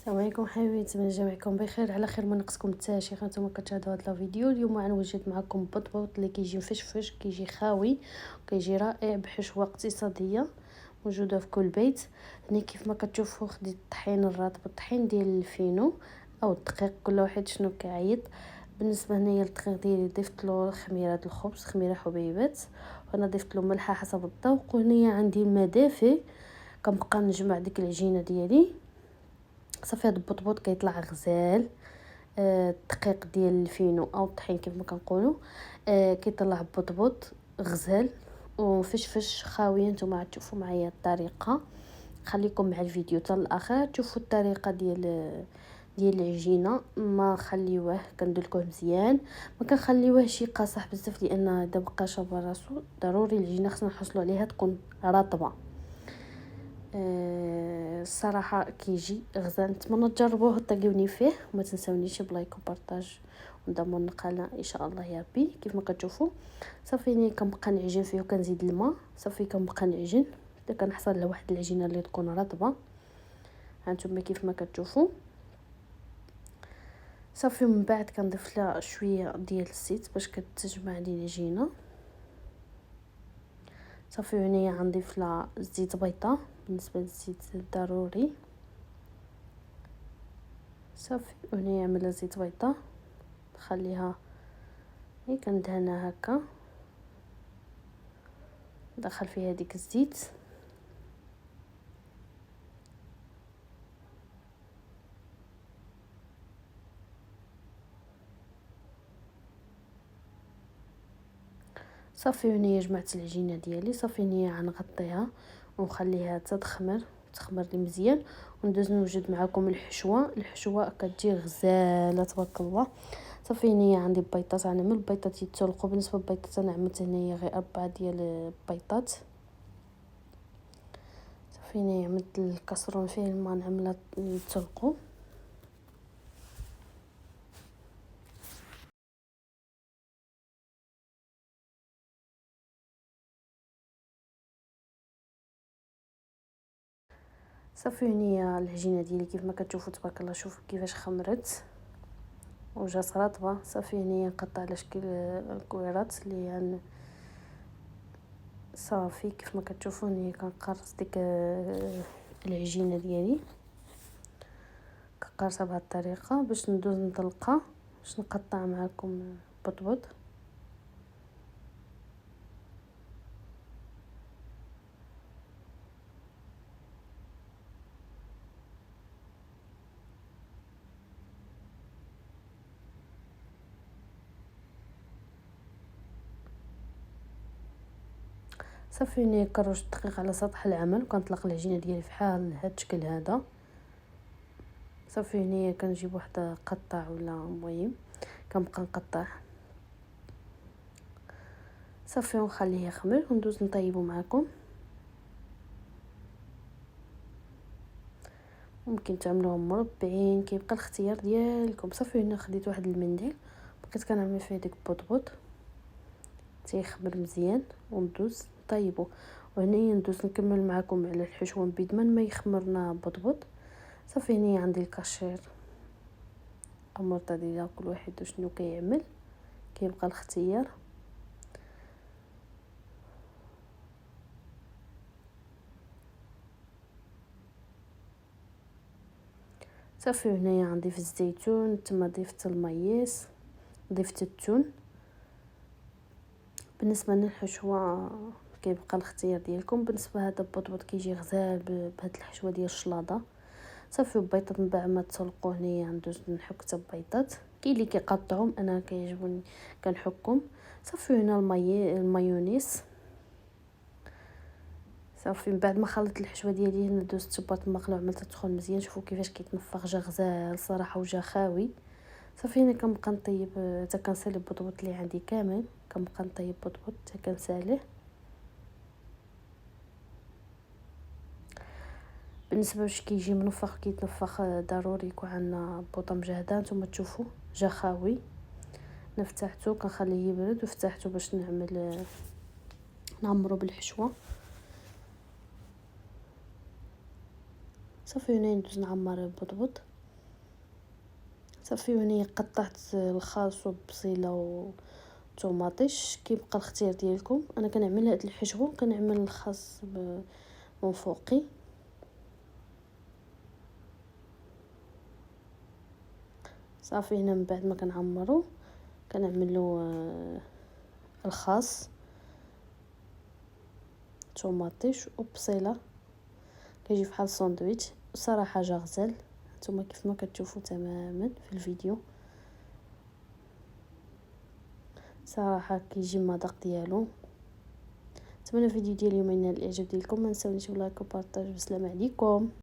السلام عليكم حبايبي، نتمنى جميعكم بخير على خير. ما نقصكم حتى شي. نتوما كتشاهدوا هذا الفيديو اليوم غنوجد معكم بطبوط اللي كيجي مفشفش، كيجي خاوي وكيجي رائع بحشوه اقتصاديه موجوده في كل بيت. هنا كيف ما كتشوفوا خديت الطحين الرطب، الطحين ديال الفينو او الدقيق، كل واحد شنو كيعيط. بالنسبه هنايا الدقيق ديالي ضفت له خميره الخبز، خميره حبيبات، وانا ضفت له ملحه حسب الذوق. وهنايا عندي الماء دافي، كنبقى نجمع ديك العجينه ديالي. صافي هاد البطبوط كيطلع غزال. الدقيق ديال الفينو او الطحين كيف ما كنقولوا، كيطلع بطبوط غزال وفشفش خاويه. نتوما تشوفوا معايا الطريقه، خليكم مع الفيديو حتى الاخر تشوفوا الطريقه ديال العجينه. ما خليوه، كندير لكم مزيان، ما كنخليوهش يقاصح بزاف، لان اذا بقى شابه راسو ضروري العجينه خصنا نحصلوا عليها تكون رطبه. الصراحه كيجي غزال. نتمنى تجربوه وتعجبني فيه، وما تنساونيش بلايك وبارطاج ونضموا القناه ان شاء الله يا ربي. كيف ما كتشوفوا صافي ني كنبقى نعجن فيه وكنزيد الماء. صافي كنبقى نعجن حتى كنحصل على واحد العجينه اللي تكون رطبه. هانتوما كيف ما كتشوفوا. صافي من بعد كنضيف لها شويه ديال الزيت باش كتجمع لي العجينه. صافي هنايا غنضيف لها زيت بيضه، بالنسبه للزيت ضروري. صافي هنايا عملها زيت بيضه، نخليها هي كندهنها هكا، ندخل فيها ديك الزيت. صافي هنايا جمعت العجينه ديالي. صافي هنايا غنغطيها ونخليها تخمر لي مزيان. وندوز نوجد معكم الحشوه كتجي غزاله تبارك الله. صافي هنايا عندي بيضات، غنعمل البيضات يتسلقوا. بالنسبه للبيضات انا عملت هنايا غير 4 ديال البيضات. صافي هنايا عملت الكاسرون فيه الماء نعملها يتسلقوا. صافي هنايا العجينه ديالي كيف ما كتشوفوا تبارك الله، شوفوا كيفاش خمرت وجات رطبه. صافي هنايا نقطع على شكل كويرات اللي صافي كيف ما كتشوفوا هنايا كنقرص ديك العجينه ديالي، كنقرصها بهذه الطريقه باش ندوز نطلقها، باش نقطع معكم بطبط. صافي هنايا كنرش الدقيق على سطح العمل وكنطلق العجينه ديالي فحال هذا الشكل هذا. صافي هنايا كنجيب واحد قطع ولا المهم كنبقى نقطع. صافي ونخليه يخمر وندوز نطيبو معكم. ممكن تعملوهم مربعين، كيبقى الاختيار ديالكم. صافي هنا خديت واحد المنديل بقيت كنعمل فيه ديك البطبوط تيخمر مزيان وندوز نطيبو. وهنايا ندوز نكمل معكم على الحشوه بيد ما يخمرنا بطبوط. صافي هنايا عندي الكاشير او مرتديله، كل واحد وشنو كيعمل، كيبقى الاختيار. صافي هنايا غنضيف الزيتون، تما ضفت المايس، ضفت التون. بالنسبه للحشوه كيبقى الاختيار ديالكم. بالنسبه هذا البطبوط كيجي غزال بهاد الحشوه ديال الشلاضه. صافي البيضات من بعد ما تسلقوا هنايا ندوز نحك حتى البيضات. كاين اللي كيقطعهم، انا كيعجبوني كنحكهم. صافي هنا المايونيز. صافي من بعد ما خلطت الحشوه ديالي هنا دوزت صبات المقلوع عملتها تدخل مزيان. شوفوا كيفاش كيتنفخ، جا غزال صراحه وجا خاوي. صافي هنا كنبقى نطيب حتى كنسالي البطبوط اللي عندي كامل، كنبقى نطيب بطبوط حتى كنساليه. بالنسبه باش كيجي منفخ كيتنفخ ضروري يكون عندنا بوطه مجهده. نتوما تشوفوا جا خاوي. نفتحته كنخليه يبرد وفتحته باش نعمرو بالحشوه. صافي هنا ندوز نعمر البطبوط. صافي. هنا قطعت الخاص وبصيله وطوماطيش، كيبقى الاختيار ديالكم. انا كنعمل هاد الحشو، كنعمل الخاص من فوقي. صافي هنا من بعد ما كنعمرو كنعملو الخاص، طوماطيش وبصيله، كيجي بحال ساندويتش. صراحه جا غزال، نتوما كيف ما كتشوفوا تماما في الفيديو، صراحه كيجي المذاق ديالو. نتمنى الفيديو ديال اليوم ينال الاعجاب ديالكم، ما نساونيش بلايك وبارطاج. بسلام عليكم.